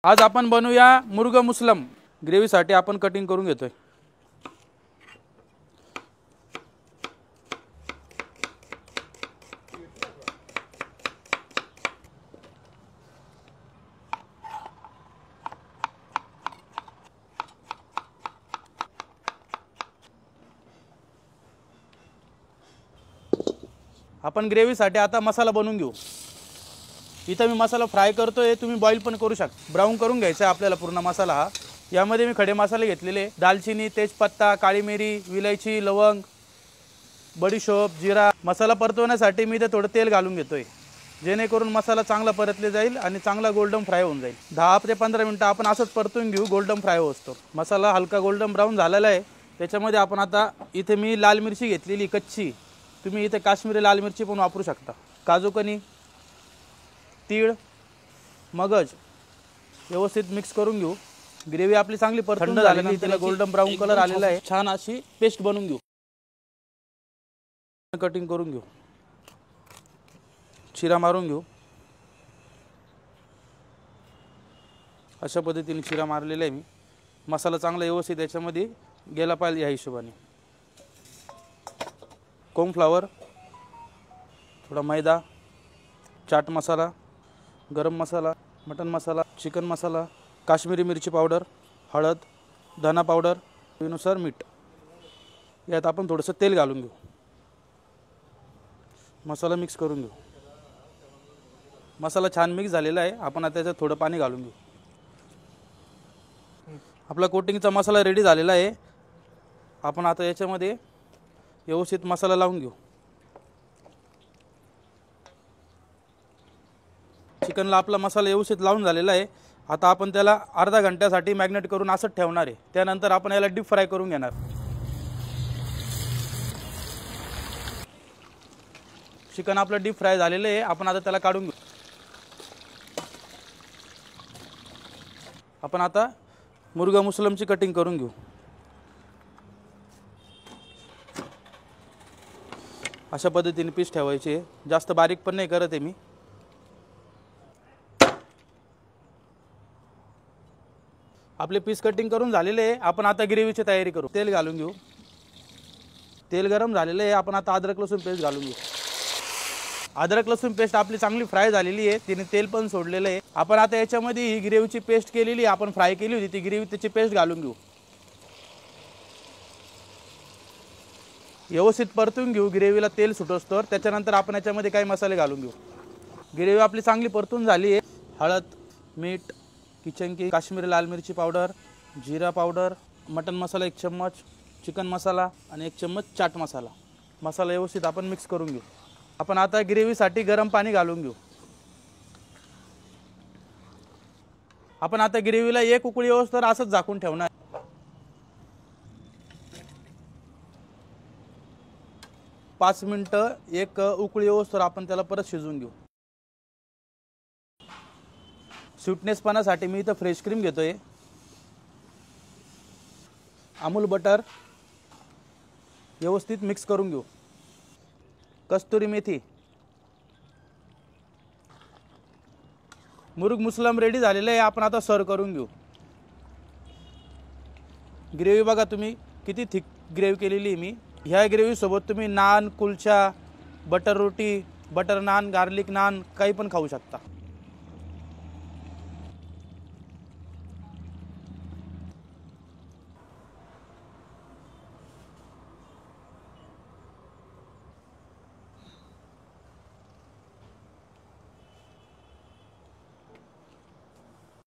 आज आपण बनवूया मुर्ग मुसलम। ग्रेव्हीसाठी आपण कटिंग करून घेतोय। आपण ग्रेव्हीसाठी आता मसाला बनवून घेऊ। इथं मी मसाला फ्राय करतोय, तुम्ही बॉईल पण करू शकता। ब्राउन करून घ्यायचा आपल्याला पूर्ण मसाला हा। यामध्ये मी खडे मसाले घेतलेले, दालचिनी, तेजपत्ता, काळी मिरी, विलायची, लवंग, बडीशोप, जिरा। मसाला परतवण्यासाठी मी इथे थोडं तेल घालून घेतोय, जेणेकरून मसाला चांगला परतले जाईल आणि चांगला गोल्डन फ्राय होऊन जाईल। 10 ते 15 मिनिटं आपण असंच परतून घेऊ, गोल्डन फ्राय होतो। मसाला हलका गोल्डन ब्राउन झालेला आहे। त्याच्यामध्ये आपण आता इथे मी लाल मिरची घेतलेली कच्ची, तुम्ही इथे काश्मीरी लाल मिरची पण वापरू शकता। काजूकनी, तीळ, मगज व्यवस्थित मिक्स करून घेऊ। ग्रेव्ही आपली चांगली परतून झाल्यानंतर तिला गोल्डन ब्राउन कलर आलेला आहे। छान अशी पेस्ट बनवून घेऊ। कटिंग करून घेऊ, चिरा मारून घेऊ। अशा पद्धतीने चिरा मारलेला आहे मी। मसाला चांगला व्यवस्थित याच्यामध्ये गेला पाहिजे या हिशोबाने। कॉर्नफ्लॉवर, थोडा मैदा, चाट मसाला, गरम मसाला, मटन मसाला, चिकन मसाला, काश्मीरी मिरची पावडर, हळद, धना पावडर, चवीनुसार मीठ। यात आपण थोडंसं तेल घालून घेऊ। मसाला मिक्स करून घेऊ। मसाला छान मिक्स झालेला आहे। आपण आता त्याच्यात थोडं पाणी घालून घेऊ। आपला कोटिंगचा मसाला रेडी झालेला आहे। आपण आता याच्यामध्ये व्यवस्थित मसाला लावून घेऊ। चिकनला आपला मसाला व्यवस्थित लावून झालेला आहे। आता आपण त्याला अर्धा घंट्यासाठी मॅग्नेट करून असंच ठेवणार आहे। त्यानंतर आपण याला डीप फ्राय करून घेणार। चिकन आपलं डीप फ्राय झालेलं आहे। आपण आता त्याला काढून घेऊ। आपण आता मुर्गा मुसलमची कटिंग करून घेऊ। अशा पद्धतीने पीस ठेवायचे, जास्त बारीक पण नाही करत आहे मी। आपले पीस कटिंग करून झालेले आहे। आपण आता ग्रेव्हीची तयारी करू। तेल घालून घेऊ। तेल गरम झालेलं आहे। आपण आता अद्रक लसूण पेस्ट घालून घेऊ। अद्रक लसूण पेस्ट आपली चांगली फ्राय झालेली आहे, तिने तेल पण सोडलेलं आहे। आपण आता याच्यामध्ये ही ग्रेव्हीची पेस्ट केलेली, आपण फ्राय केली होती ती ग्रेव्ही, त्याची पेस्ट घालून घेऊ। व्यवस्थित परतून घेऊ, ग्रेव्हीला तेल सुटोस्तर। त्याच्यानंतर आपण याच्यामध्ये काही मसाले घालून घेऊ। ग्रेव्ही आपली चांगली परतून झाली आहे। हळद, मीठ, किचन की काश्मीरी लाल मिरची पावडर, जिरा पावडर, मटन मसाला 1 चम्मच, चिकन मसाला आणि 1 चम्मच चाट मसाला। मसाला व्यवस्थित आपण मिक्स करून घेऊ। आपण आता ग्रेव्हीसाठी गरम पाणी घालून घेऊ। आपण आता ग्रेव्हीला 1 उकळी येऊस्तर असंच झाकून ठेवणार। 5 मिनिटं 1 उकळी येऊस्तर आपण त्याला परत शिजवून घेऊ। स्वीटनेसपणासाठी मी इथं फ्रेश क्रीम घेतोय, अमूल बटर व्यवस्थित मिक्स करून घेऊ। कस्तुरी मेथी। मुर्ग मुसलम रेडी झालेलं आहे। आपण आता सर्व करून घेऊ। ग्रेव्ही बघा तुम्ही किती थिक ग्रेव्ही केलेली आहे मी। ह्या ग्रेव्ही सोबत तुम्ही नान, कुलचा, बटर रोटी, बटर नान, गार्लिक नान काही पण खाऊ शकता।